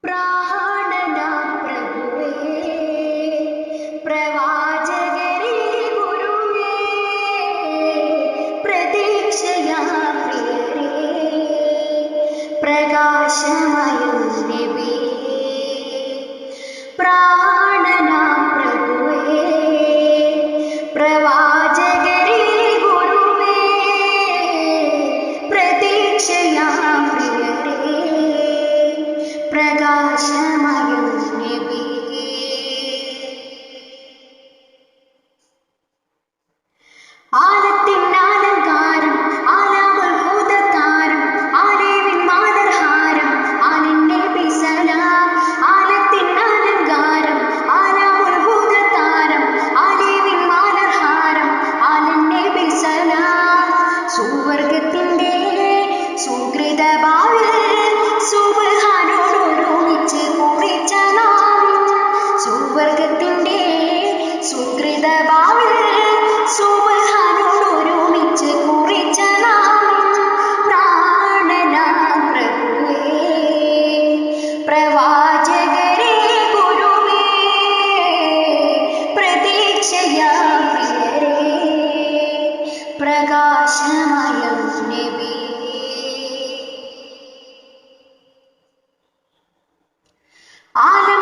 പ്രാണനാ പ്രഭുവേ പ്രവാചകരേ ഗുരുവേ പ്രതീക്ഷയാ പ്രിയരേ പ്രകാശമയം നബിയേ പ്രാണനാ പ്രഭുവേ പ്രവാചകരേ ഗുരുവേ പ്രതീക്ഷയാ പ്രിയരേ പ്രകാശമയം നബിയേ ആലത്തിനാലങ്കാരം ആലാപൽ ഭൂതത്താരം ആലേവിൻ മാതർഹാരം ആലിൻ നബി സലാം ആലത്തിനാലങ്കാരം ആലാപൽ ഭൂതത്താരം ആലേവിൻ മാതർഹാരം ആലിൻ നബി സലാം സുവർഗത്തിന്റെ സുകൃത ഭാവിൽ സുബ്ഹാനോട് ഒരുമിച്ച് കുറിച്ച നാം സുവർഗത്തിന്റെ സുകൃത ഭാവിൽ സുബ്ഹാനോട് ഒരുമിച്ച് കുറിച്ച നാം പ്രാണനാ പ്രഭുവേ പ്രവാചകരേ ഗുരുവേ പ്രതീക്ഷയാ പ്രിയരേ പ്രകാശമയം നബിയേ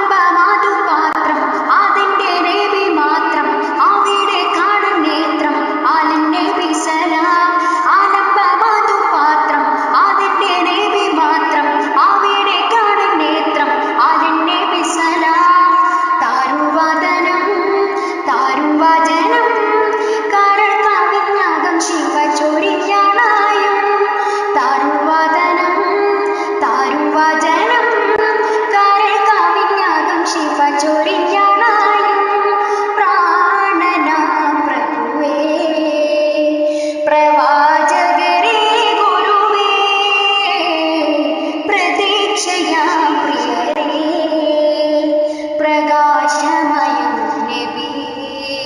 ആലംബമാതുപാത്രം അതിന്റെ നബി മാത്രം അവിടെ കാണും നേത്രം ആലിൻ നബി സലാം ആലംബമാതുപാത്രം അതിന്റെ നബി മാത്രം അവിടെ കാണും നേത്രം ആലിൻ നബി സലാം താരുവദനം താരുവചനം കരൾ കവിഞ്ഞകം ശിവ ചൊരിഞ്ഞാണായും താരുവദനം താരുവചനം ശിവ ചൊരിഞ്ഞാണായും പ്രാണനാ പ്രഭുവേ പ്രവാചകരേ ഗുരുവേ പ്രതീക്ഷയാ പ്രിയരേ പ്രകാശമയം നബിയേ